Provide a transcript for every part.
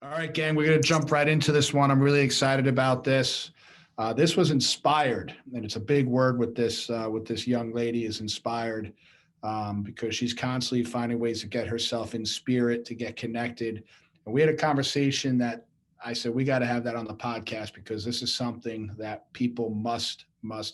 All right, gang, we're going to jump right into this one. I'm really excited about this. This was inspired, and it's a big word with this young lady is inspired because she's constantly finding ways to get herself in spirit, to get connected. And we had a conversation that I said we got to have that on the podcast because this is something that people must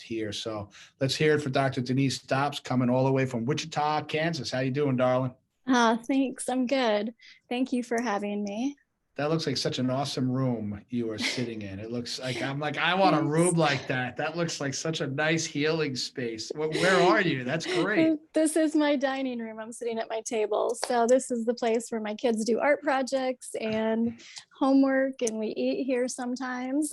hear. So let's hear it for Dr. Denise Dopps, coming all the way from Wichita, Kansas. How you doing, darling? Thanks. I'm good. Thank you for having me. That looks like such an awesome room you are sitting in. It looks like I want a room like that. That looks like such a nice healing space. Where are you? That's great. This is my dining room. I'm sitting at my table. So this is the place where my kids do art projects and homework, and we eat here sometimes.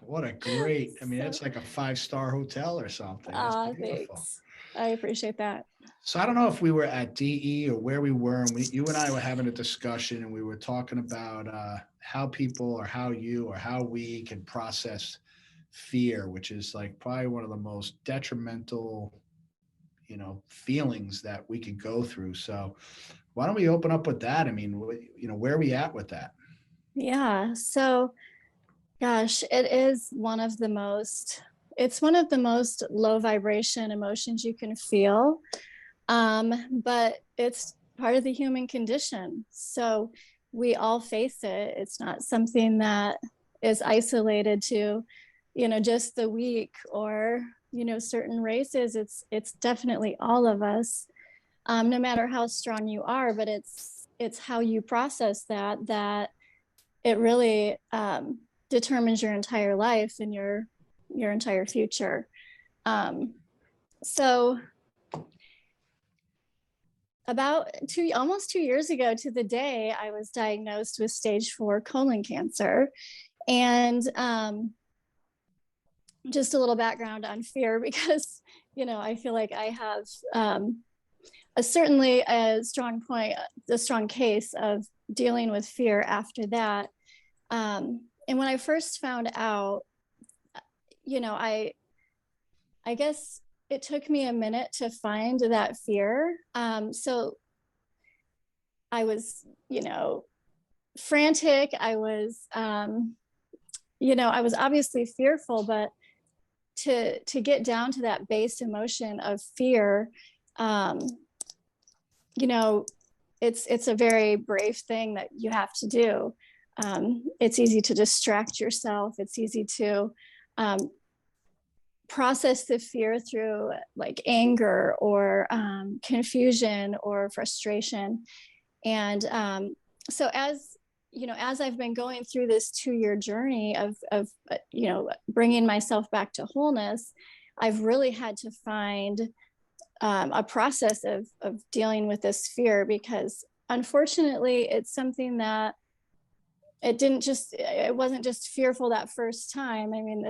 What a great, I mean, it's like a 5-star hotel or something. That's beautiful. Thanks. I appreciate that. So I don't know if we were at DE or where we were, and you and I were having a discussion, and we were talking about how people or how you or how we can process fear, which is like probably one of the most detrimental, feelings that we could go through. So why don't we open up with that? I mean, where are we at with that? Yeah. So, gosh, it's one of the most low vibration emotions you can feel. But it's part of the human condition. So we all face it. It's not something that is isolated to, just the weak or, certain races. It's definitely all of us, no matter how strong you are, but it's how you process that it really determines your entire life and your entire future. So about almost 2 years ago to the day, I was diagnosed with stage 4 colon cancer. And just a little background on fear, because, I feel like I have certainly a strong case of dealing with fear after that. And when I first found out, I guess it took me a minute to find that fear. So I was, frantic. I was, I was obviously fearful, but to get down to that base emotion of fear, it's a very brave thing that you have to do. It's easy to distract yourself. It's easy to process the fear through like anger or confusion or frustration. And so as I've been going through this 2-year journey of bringing myself back to wholeness, I've really had to find a process of dealing with this fear, because unfortunately it's something that it wasn't just fearful that first time. I mean,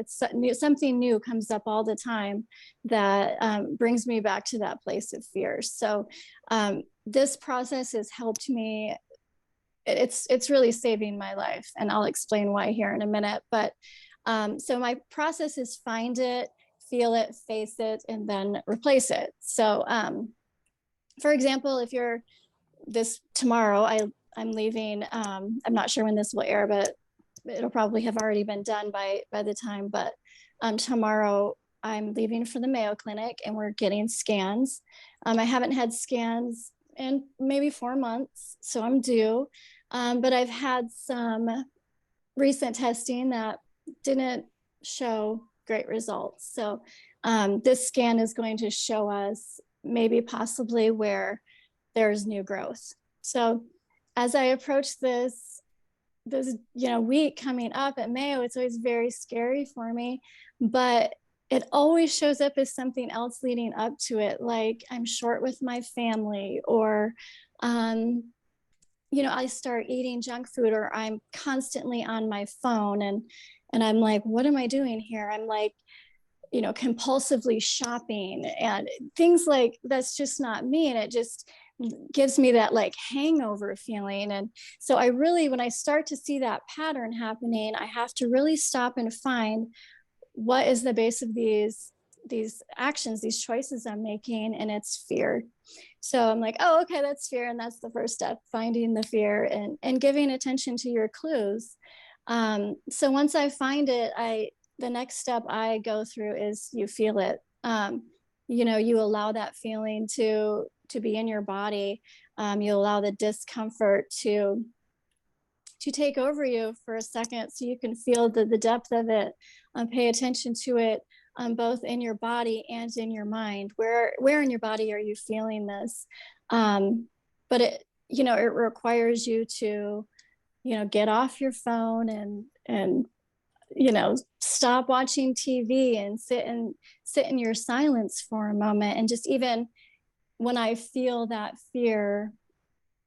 something new comes up all the time that brings me back to that place of fear. So this process has helped me. It's really saving my life, and I'll explain why here in a minute. But so my process is find it, feel it, face it, and then replace it. So for example, if you're tomorrow, I'm leaving. I'm not sure when this will air, but it'll probably have already been done by the time. But tomorrow I'm leaving for the Mayo Clinic, and we're getting scans. I haven't had scans in maybe 4 months, so I'm due. But I've had some recent testing that didn't show great results. So this scan is going to show us maybe possibly where there's new growth. So as I approach this week coming up at Mayo, it's always very scary for me, but it always shows up as something else leading up to it. Like I'm short with my family, or, I start eating junk food, or I'm constantly on my phone, and I'm like, what am I doing here? I'm like, compulsively shopping and things like that's just not me. And it just gives me that like hangover feeling. And so when I start to see that pattern happening, I have to really stop and find what is the base of these these actions, these choices I'm making, and it's fear. So I'm like, oh, okay, that's fear. And that's the first step, finding the fear and giving attention to your clues. So once I find it, the next step I go through is you feel it. You allow that feeling to be in your body. You allow the discomfort to take over you for a second, so you can feel the depth of it. Pay attention to it, both in your body and in your mind. Where in your body are you feeling this? But it requires you to get off your phone and stop watching TV and sit in your silence for a moment. And just, even when I feel that fear,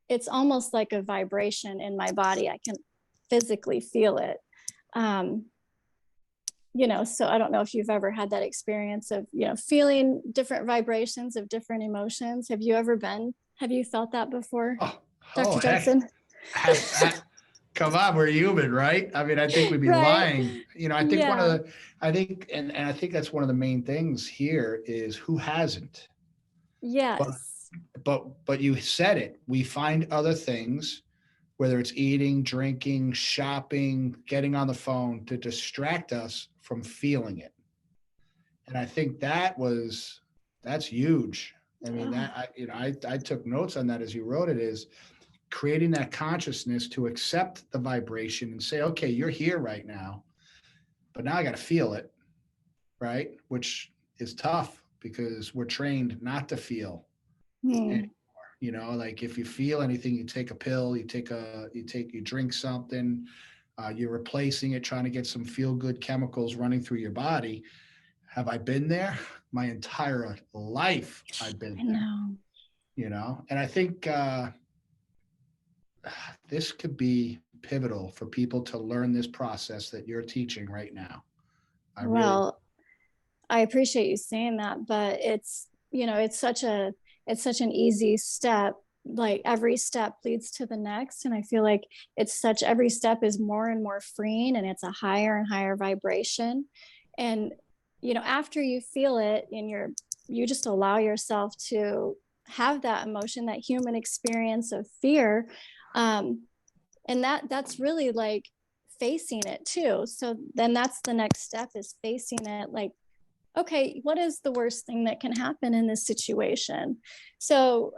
it's almost like a vibration in my body. I can physically feel it. So I don't know if you've ever had that experience of, feeling different vibrations of different emotions. Have you felt that before, Dr. Judson? Come on, we're human, right? I mean, I think we'd be Right. lying. I think I think that's one of the main things here is who hasn't. Yes. But you said it. We find other things, whether it's eating, drinking, shopping, getting on the phone, to distract us from feeling it. And I think that's huge. I mean, I took notes on that as you wrote it, is creating that consciousness to accept the vibration and say, okay, you're here right now, but now I got to feel it, right? Which is tough because we're trained not to feel anymore. Like if you feel anything, you take a pill, you drink something, you're replacing it, trying to get some feel good chemicals running through your body. Have I been there? My entire life I've been there. And I think this could be pivotal for people to learn this process that you're teaching right now. I appreciate you saying that, but it's such an easy step. Like every step leads to the next. And I feel like every step is more and more freeing, and it's a higher and higher vibration. And, after you feel it you just allow yourself to have that emotion, that human experience of fear. And that's really like facing it too. So then that's the next step, is facing it. Like, okay, what is the worst thing that can happen in this situation? So,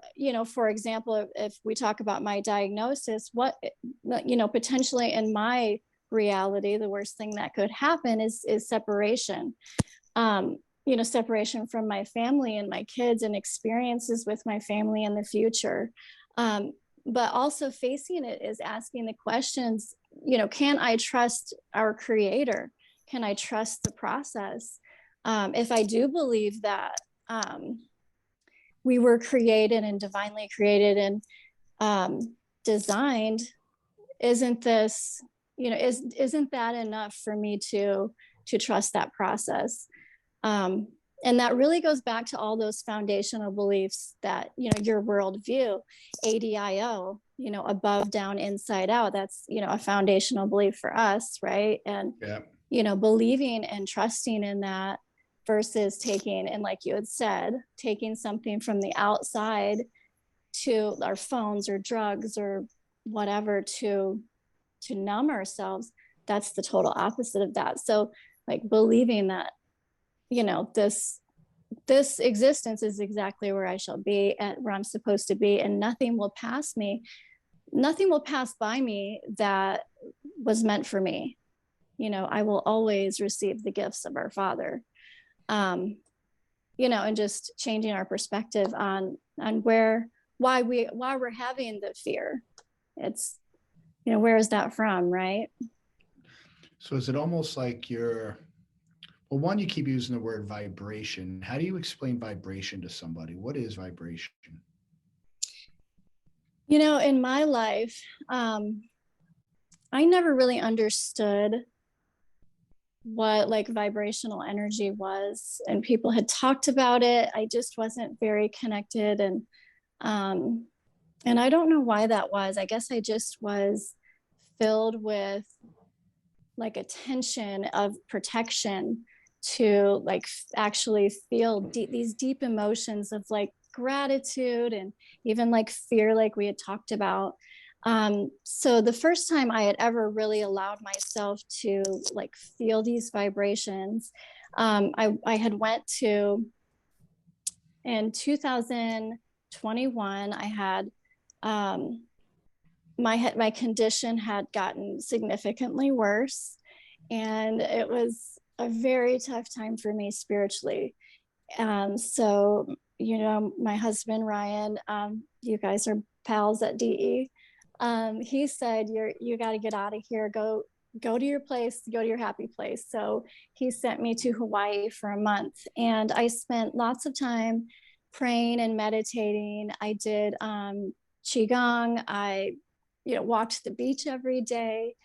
for example, if we talk about my diagnosis, what, potentially in my reality, the worst thing that could happen is separation. Separation from my family and my kids, and experiences with my family in the future. But also facing it is asking the questions, can I trust our creator? Can I trust the process? If I do believe that we were created and divinely created and designed, isn't that enough for me to trust that process? And that really goes back to all those foundational beliefs that, your worldview, ADIO, above, down, inside out. That's, a foundational belief for us, right? And, believing and trusting in that versus taking, and like you had said, taking something from the outside, to our phones or drugs or whatever to numb ourselves. That's the total opposite of that. So like believing that, this existence is exactly where I shall be, at where I'm supposed to be, and nothing will pass by me that was meant for me. I will always receive the gifts of our Father. And just changing our perspective on why we're having the fear. It's, where is that from, right? So is it almost like well, one, you keep using the word vibration. How do you explain vibration to somebody? What is vibration? In my life, I never really understood what like vibrational energy was, and people had talked about it. I just wasn't very connected, and I don't know why that was. I guess I just was filled with like a tension of protection, to like actually feel these deep emotions of like gratitude and even like fear, like we had talked about. So the first time I had ever really allowed myself to like feel these vibrations, I had went to, in 2021, I had, my condition had gotten significantly worse, and it was a very tough time for me spiritually. So, you know, my husband, Ryan, you guys are pals at DE. He said, you got to get out of here. Go to your place, go to your happy place. So he sent me to Hawaii for a month, and I spent lots of time praying and meditating. I did, Qigong. I, you know, walked the beach every day.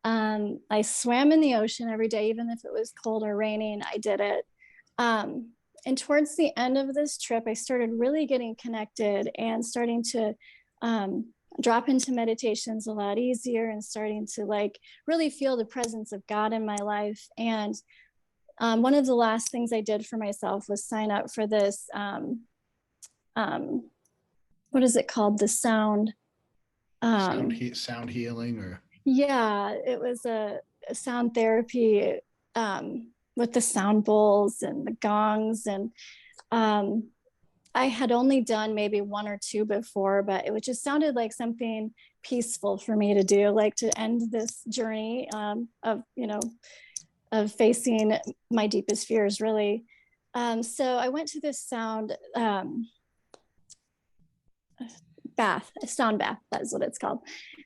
I swam in the ocean every day, even if it was cold or raining, I did it. And towards the end of this trip, I started really getting connected and starting to drop into meditations a lot easier, and starting to like really feel the presence of God in my life. And one of the last things I did for myself was sign up for this, what is it called? The sound. Sound healing, or Yeah, it was a sound therapy, with the sound bowls and the gongs. And I had only done maybe one or two before, but it just sounded like something peaceful for me to do, like to end this journey, of, you know, of facing my deepest fears, really. So I went to this sound, bath, a sound bath, that's what it's called.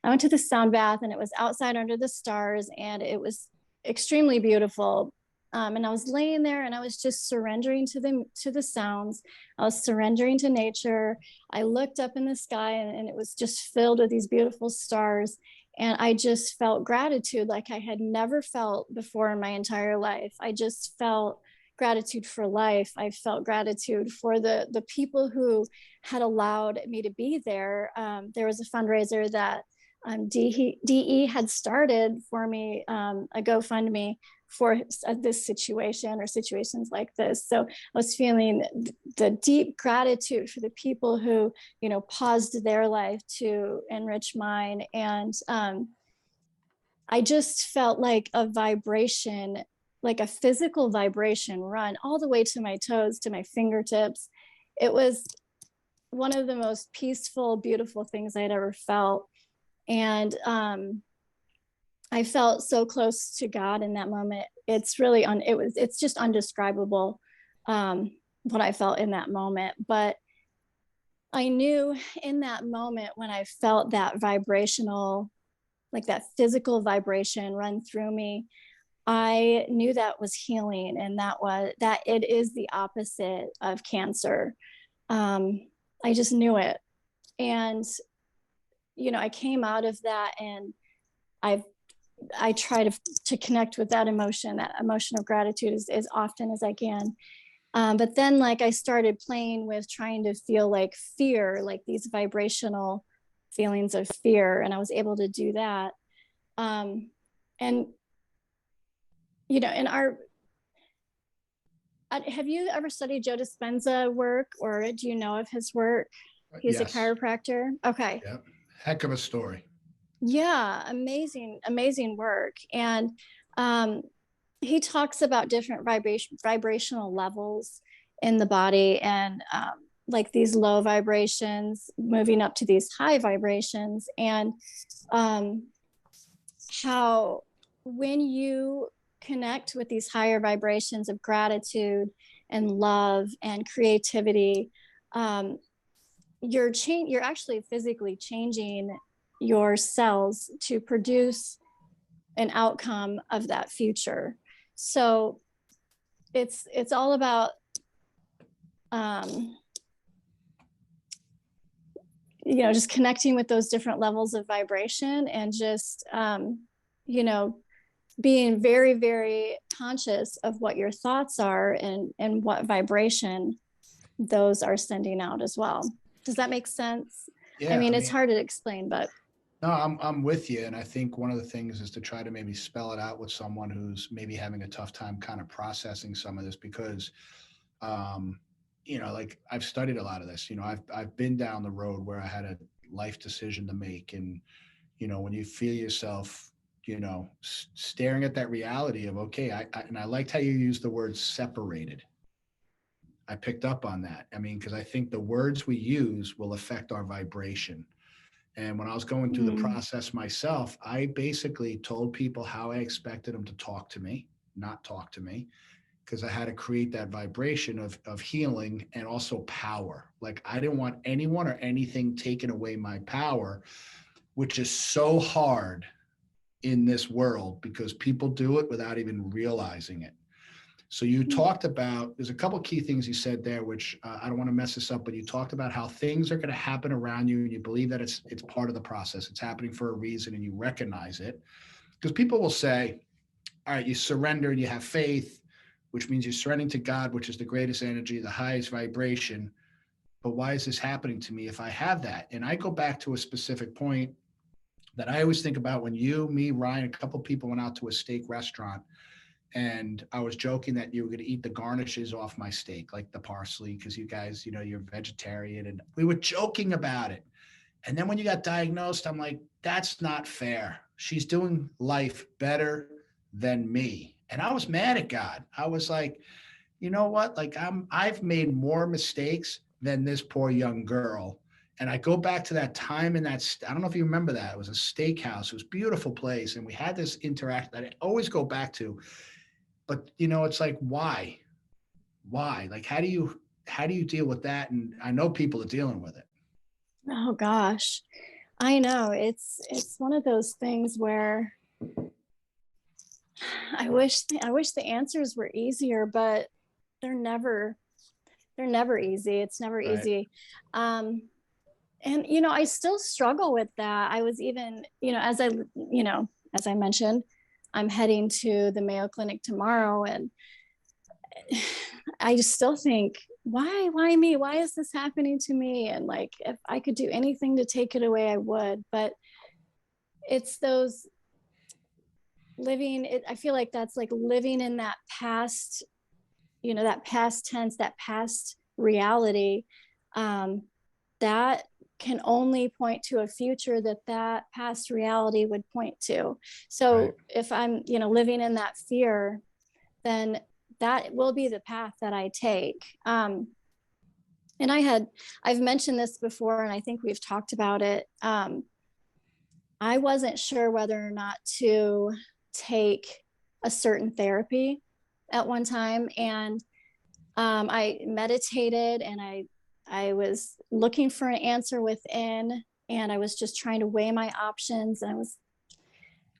I went to the sound bath, and it was outside under the stars, and it was extremely beautiful. And I was laying there, and I was just surrendering to the sounds. I was surrendering to nature. I looked up in the sky, and it was just filled with these beautiful stars. And I just felt gratitude like I had never felt before in my entire life. I just felt gratitude for life. I felt gratitude for the people who had allowed me to be there. There was a fundraiser that, DE had started for me, a GoFundMe for this situation or situations like this. So I was feeling the deep gratitude for the people who, you know, paused their life to enrich mine. And I just felt like a vibration, like a physical vibration run all the way to my toes, to my fingertips. It was one of the most peaceful, beautiful things I'd ever felt. And I felt so close to God in that moment. It's really, it's just undescribable, what I felt in that moment. But I knew in that moment when I felt that vibrational, like that physical vibration run through me, I knew that was healing, and that it is the opposite of cancer. I just knew it. And, you know, I came out of that, and I try to connect with that emotion of gratitude as often as I can. But then like I started playing with trying to feel like fear, like these vibrational feelings of fear. And I was able to do that. And, you know, have you ever studied Joe Dispenza work, or do you know of his work? He's a yes, chiropractor. Okay. yeah, heck of a story. Yeah, amazing work. And he talks about different vibrational levels in the body, and like these low vibrations moving up to these high vibrations, and how when you connect with these higher vibrations of gratitude and love and creativity, you're actually physically changing your cells to produce an outcome of that future. So it's all about, you know, just connecting with those different levels of vibration, and just you know, being very, very conscious of what your thoughts are, and what vibration those are sending out as well. Does that make sense? I Yeah, mean, I it's mean, hard to explain, but No, I'm with you. And I think one of the things is to try to maybe spell it out with someone who's maybe having a tough time kind of processing some of this because um, like I've studied a lot of this. I've been down the road where I had a life decision to make. And, when you feel yourself, staring at that reality of, okay, and I liked how you used the word separated. I picked up on that. I mean, because I think the words we use will affect our vibration. And when I was going through the Mm, process myself, I basically told people how I expected them to talk to me, not talk to me, because I had to create that vibration of healing and also power. Like I didn't want anyone or anything taking away my power, which is so hard in this world because people do it without even realizing it. So you talked about, there's a couple of key things you said there, which I don't want to mess this up, but you talked about how things are going to happen around you and you believe that it's part of the process. It's happening for a reason and you recognize it. Because people will say, all right, you surrender and you have faith, which means you're surrendering to God, which is the greatest energy, the highest vibration. But why is this happening to me if I have that? And I go back to a specific point that I always think about when you, me, Ryan, a couple of people went out to a steak restaurant. And I was joking that you were going to eat the garnishes off my steak, like the parsley, because you guys, you're vegetarian. And we were joking about it. And then when you got diagnosed, I'm like, that's not fair. She's doing life better than me. And I was mad at God. I was like, you know what? Like I've made more mistakes than this poor young girl. And I go back to that time in that, I don't know if you remember that. It was a steakhouse. It was a beautiful place. And we had this interaction that I always go back to. But it's like, why? Like, how do you deal with that? And I know people are dealing with it. oh gosh, I know it's one of those things where I wish the answers were easier, but they're never they're never easy. It's never Right. easy. Um, and I still struggle with that. I was even, as I mentioned, I'm heading to the Mayo Clinic tomorrow, and I just still think, why me? Why is this happening to me? And like, if I could do anything to take it away, I would. But it's those living it, I feel like that's like living in that past, that past tense, that past reality, that can only point to a future that past reality would point to. Right. So if I'm, living in that fear, then that will be the path that I take. And I've mentioned this before, and I think we've talked about it. I wasn't sure whether or not to take a certain therapy at one time. And I meditated, and I was looking for an answer within, and I was just trying to weigh my options. And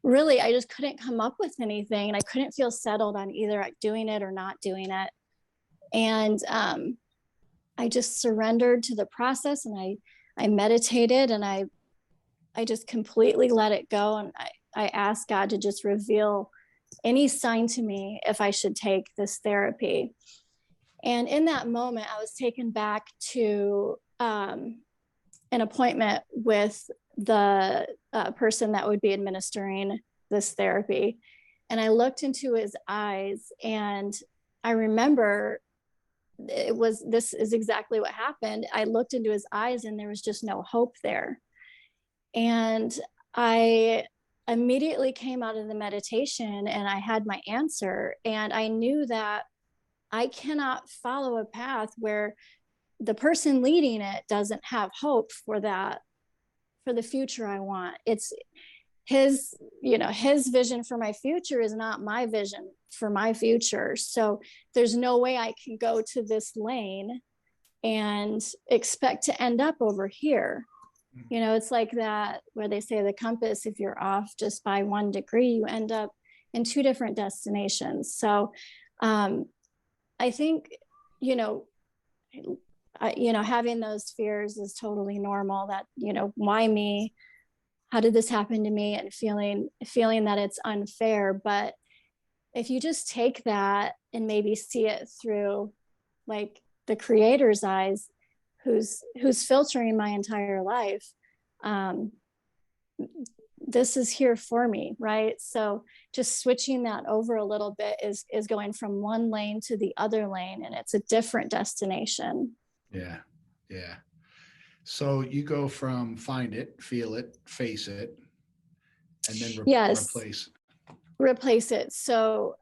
I just couldn't come up with anything. And I couldn't feel settled on either doing it or not doing it. And I just surrendered to the process, and I meditated, and I just completely let it go. And I asked God to just reveal any sign to me if I should take this therapy. And in that moment, I was taken back to an appointment with the person that would be administering this therapy. And I looked into his eyes, and I remember this is exactly what happened. I looked into his eyes, and there was just no hope there. And I immediately came out of the meditation, and I had my answer. And I knew that I cannot follow a path where the person leading it doesn't have hope for the future I want. It's his vision for my future is not my vision for my future. So there's no way I can go to this lane and expect to end up over here. It's like that where they say the compass, if you're off just by 1 degree, you end up in 2 different destinations. So I think, you know, having those fears is totally normal. That, why me? How did this happen to me? And feeling that it's unfair. But if you just take that and maybe see it through like the creator's eyes, who's filtering my entire life, this is here for me, right? So just switching that over a little bit is going from one lane to the other lane, and it's a different destination. Yeah. Yeah. So you go from find it, feel it, face it, and then Yes, replace. replace it. So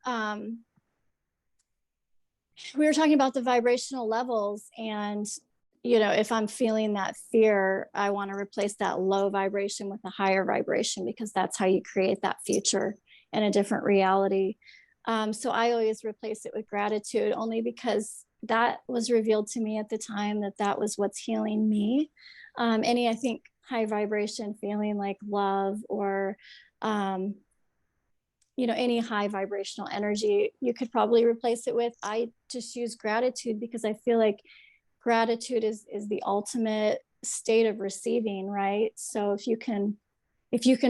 we were talking about the vibrational levels, and if I'm feeling that fear, I want to replace that low vibration with a higher vibration, because that's how you create that future and a different reality. So I always replace it with gratitude, only because that was revealed to me at the time, that was what's healing me. Any, I think, high vibration feeling like love, or any high vibrational energy, you could probably replace it with. I just use gratitude, because I feel like gratitude is the ultimate state of receiving, right? So if you can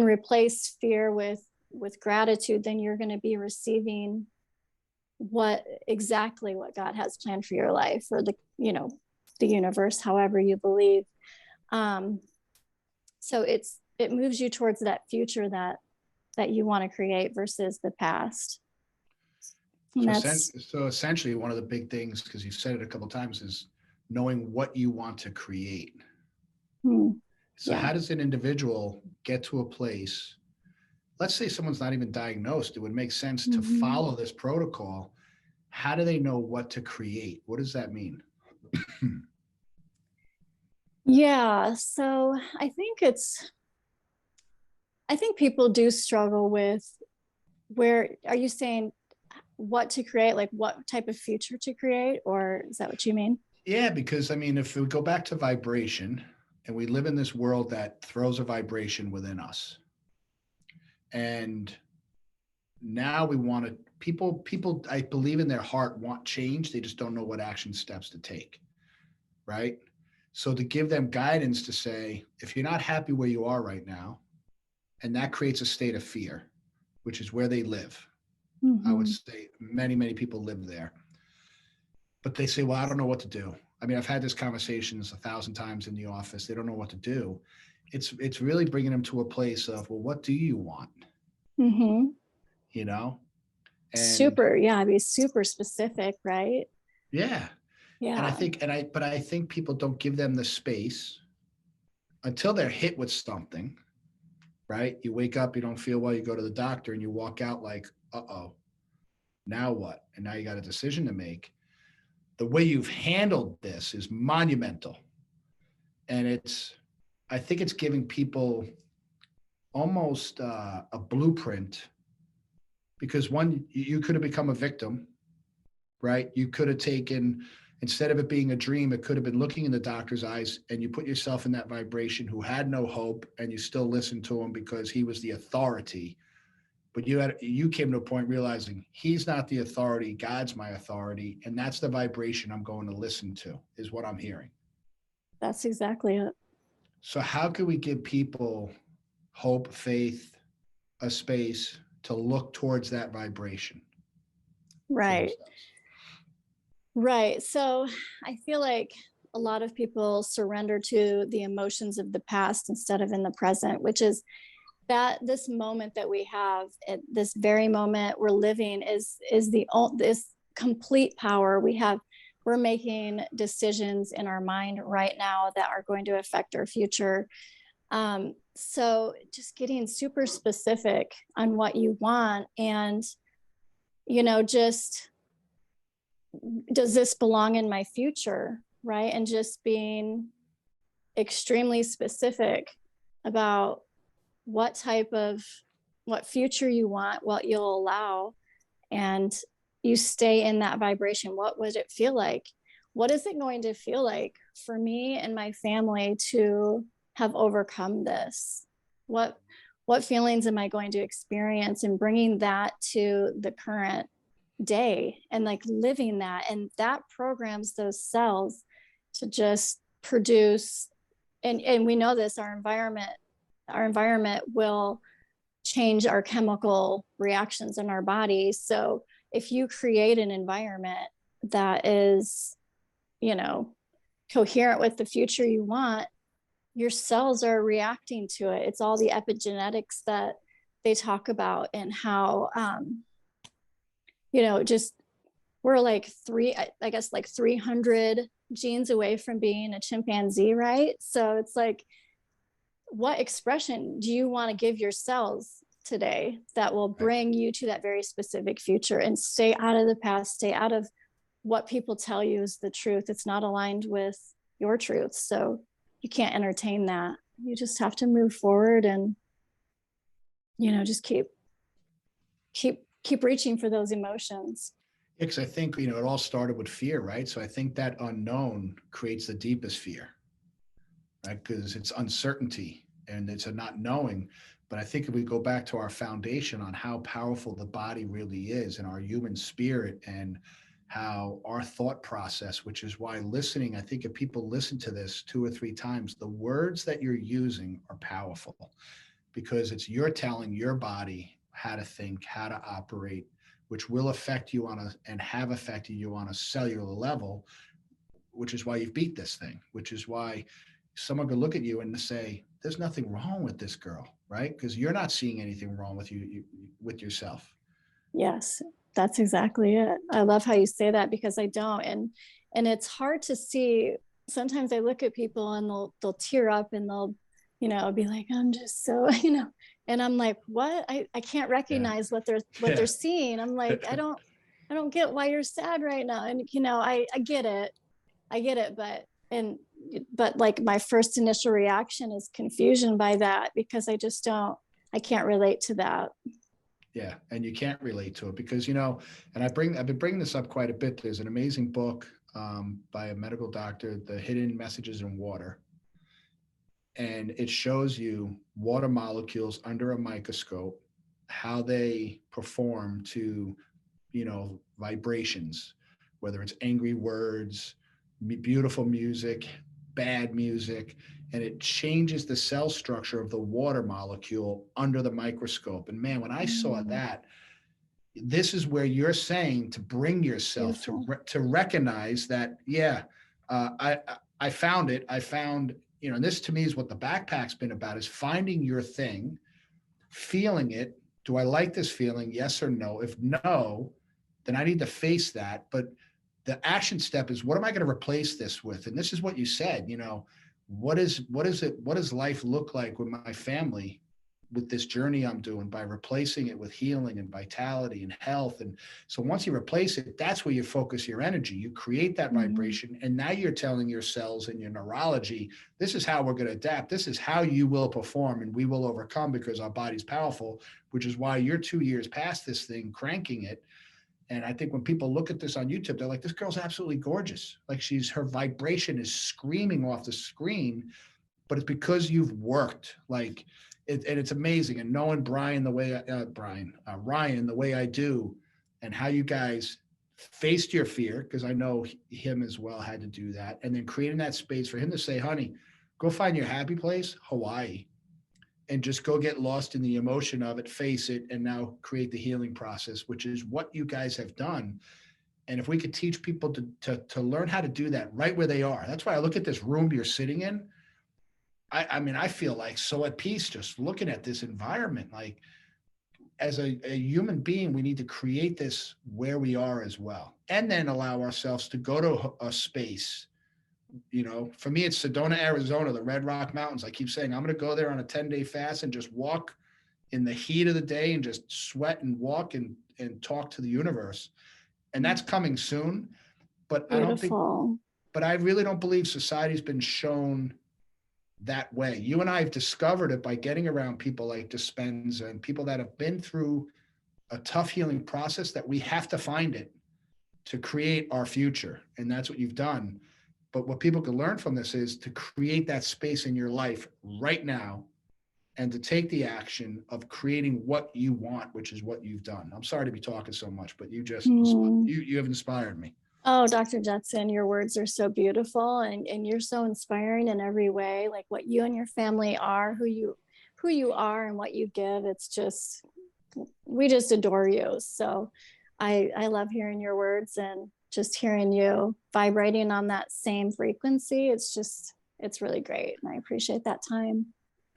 replace fear with gratitude, then you're going to be receiving exactly what God has planned for your life, or the universe, however you believe. So it moves you towards that future that you want to create, versus the past. And So essentially, one of the big things, because you've said it a couple of times, is knowing what you want to create. So how does an individual get to a place? Let's say someone's not even diagnosed. It would make sense to follow this protocol. How do they know what to create? What does that mean? Yeah. So I think people do struggle with, where are you saying what to create, like what type of future to create, or is that what you mean? Yeah, because I mean, if we go back to vibration, and we live in this world that throws a vibration within us, and now we want to, people, I believe in their heart, want change. They just don't know what action steps to take, right? So to give them guidance to say, if you're not happy where you are right now, and that creates a state of fear, which is where they live. I would say many people live there, but they say, well, I don't know what to do. I mean, I've had this conversations 1,000 times in the office. They don't know what to do. It's really bringing them to a place of, well, what do you want? You know, and Be super specific, right? yeah, and Yeah. I think people don't give them the space until they're hit with something, right? You wake up, you don't feel well, you go to the doctor, and you walk out like, uh-oh, now what? And now you got a decision to make. The way you've handled this is monumental. And I think it's giving people almost a blueprint, because one, you could have become a victim, right? You could have taken, instead of it being a dream, it could have been looking in the doctor's eyes, and you put yourself in that vibration, who had no hope, and you still listened to him because he was the authority. But you came to a point realizing he's not the authority, God's my authority, and that's the vibration I'm going to listen to, is what I'm hearing. That's exactly it. So how can we give people hope, faith, a space to look towards that vibration? Right. Right. So I feel like a lot of people surrender to the emotions of the past instead of in the present, which is that this moment that we have at this very moment we're living is this complete power we have. We're making decisions in our mind right now that are going to affect our future. So just getting super specific on what you want, and just, does this belong in my future, right? And just being extremely specific about what future you want, what you'll allow, and you stay in that vibration. What would it feel like? What is it going to feel like for me and my family to have overcome this? What feelings am I going to experience, and bringing that to the current day, and like living that, and that programs those cells to just produce. And we know this, our environment will change our chemical reactions in our body. So if you create an environment that is, coherent with the future you want, your cells are reacting to it. It's all the epigenetics that they talk about, and how, just we're like I guess like 300 genes away from being a chimpanzee, right? So it's like, what expression do you want to give your cells today that will bring you to that very specific future? And stay out of the past, stay out of what people tell you is the truth. It's not aligned with your truth. So you can't entertain that. You just have to move forward and, just keep reaching for those emotions. Because I think, it all started with fear, right? So I think that unknown creates the deepest fear, right? Because it's uncertainty and it's a not knowing. But I think if we go back to our foundation on how powerful the body really is and our human spirit and how our thought process, which is why listening, I think if people listen to this 2 or 3 times, the words that you're using are powerful because you're telling your body how to think, how to operate, which will affect you and have affected you on a cellular level, which is why you've beat this thing, which is why someone could look at you and say, there's nothing wrong with this girl, right? Because you're not seeing anything wrong with with yourself. Yes, that's exactly it. I love how you say that, because I don't. And it's hard to see. Sometimes I look at people and they'll tear up and they'll, be like, I'm just so, and I'm like, what? I can't recognize what they're seeing. I'm like, I don't get why you're sad right now. And, I get it. I get it. But like my first initial reaction is confusion by that, because I can't relate to that. Yeah, and you can't relate to it because and I've been bringing this up quite a bit. There's an amazing book by a medical doctor, The Hidden Messages in Water, and it shows you water molecules under a microscope, how they perform to, vibrations, whether it's angry words, beautiful music, bad music, and it changes the cell structure of the water molecule under the microscope. And man, when I saw that, this is where you're saying to bring yourself to recognize that, I found it. I found, and this to me is what the backpack's been about, is finding your thing, feeling it. Do I like this feeling? Yes or no? If no, then I need to face that. But the action step is, what am I going to replace this with? And this is what you said, what does life look like with my family, with this journey I'm doing, by replacing it with healing and vitality and health. And so once you replace it, that's where you focus your energy. You create that vibration. And now you're telling your cells and your neurology, this is how we're going to adapt. This is how you will perform and we will overcome, because our body's powerful, which is why you're 2 years past this thing, cranking it. And I think when people look at this on YouTube, they're like, this girl's absolutely gorgeous. Like her vibration is screaming off the screen, but it's because you've worked and it's amazing. And knowing Ryan the way I do, and how you guys faced your fear, because I know him as well had to do that. And then creating that space for him to say, honey, go find your happy place, Hawaii, and just go get lost in the emotion of it, face it, and now create the healing process, which is what you guys have done. And if we could teach people to learn how to do that right where they are. That's why I look at this room you're sitting in. I mean, I feel like so at peace just looking at this environment. Like, as a human being, we need to create this where we are as well, and then allow ourselves to go to a space. For me, it's Sedona, Arizona, the Red Rock Mountains. I keep saying I'm going to go there on a 10-day fast and just walk in the heat of the day and just sweat and walk and talk to the universe. And that's coming soon. But I really don't believe society's been shown that way. You and I have discovered it by getting around people like Dispenza and people that have been through a tough healing process, that we have to find it to create our future. And that's what you've done. But what people can learn from this is to create that space in your life right now and to take the action of creating what you want, which is what you've done. I'm sorry to be talking so much, but you have inspired me. Oh, Dr. Judson, your words are so beautiful, and you're so inspiring in every way. Like what you and your family are, who you are and what you give. It's just, we just adore you. So I love hearing your words and just hearing you vibrating on that same frequency. It's it's really great. And I appreciate that time.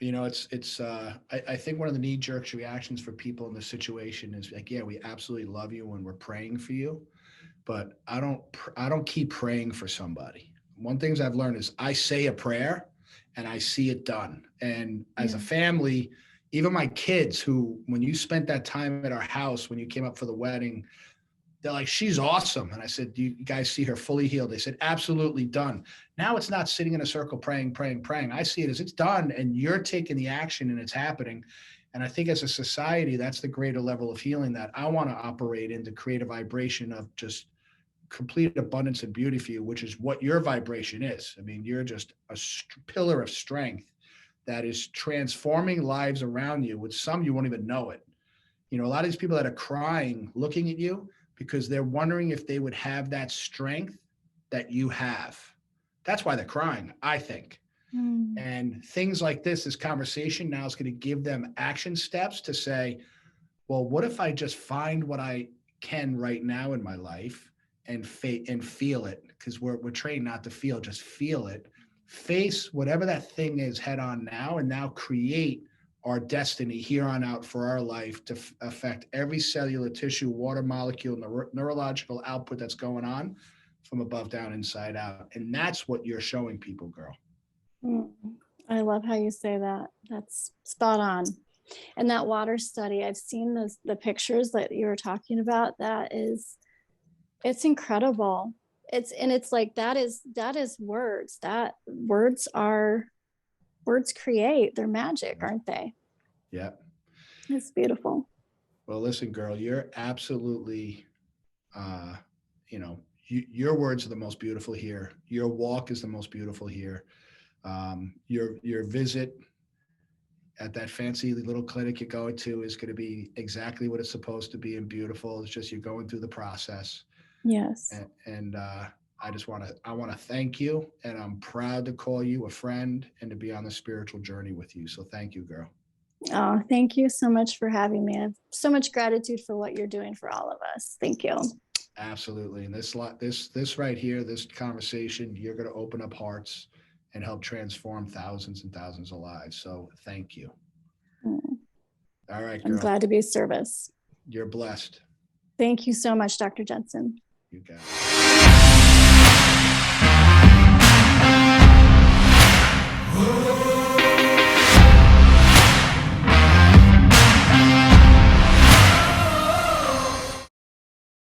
I think one of the knee-jerk reactions for people in this situation is like, yeah, we absolutely love you and we're praying for you, but I don't keep praying for somebody. One thing I've learned is I say a prayer and I see it done. And as a family, even my kids, who, when you spent that time at our house, when you came up for the wedding, they're like, she's awesome. And I said, do you guys see her fully healed? They said, absolutely done. Now it's not sitting in a circle praying. I see it as it's done and you're taking the action and it's happening. And I think as a society, that's the greater level of healing that I want to operate in, to create a vibration of just complete abundance and beauty for you, which is what your vibration is. I mean, you're just a pillar of strength that is transforming lives around you. With some, you won't even know it. A lot of these people that are crying, looking at you, because they're wondering if they would have that strength that you have. That's why they're crying, I think. And things like this conversation now is going to give them action steps to say, well, what if I just find what I can right now in my life and feel it? Because we're trained not to feel, just feel it. Face whatever that thing is head on now, and now create our destiny here on out for our life to affect every cellular, tissue, water molecule, neurological output that's going on from above down, inside out. And that's what you're showing people, girl. I love how you say that. That's spot on. And that water study, I've seen the pictures that you were talking about. It's incredible. It's like, that is words. That words create. They're magic, aren't they? Yeah. It's beautiful. Well, listen, girl, you're absolutely, your words are the most beautiful here. Your walk is the most beautiful here. Your visit at that fancy little clinic you're going to is going to be exactly what it's supposed to be and beautiful. It's just you're going through the process. Yes. And I want to thank you, and I'm proud to call you a friend and to be on the spiritual journey with you. So thank you, girl. Oh, thank you so much for having me. I have so much gratitude for what you're doing for all of us. Thank you. Absolutely. And this right here, this conversation, you're going to open up hearts and help transform thousands and thousands of lives. So thank you. All right, girl. I'm glad to be of service. You're blessed. Thank you so much, Dr. Judson. You got it.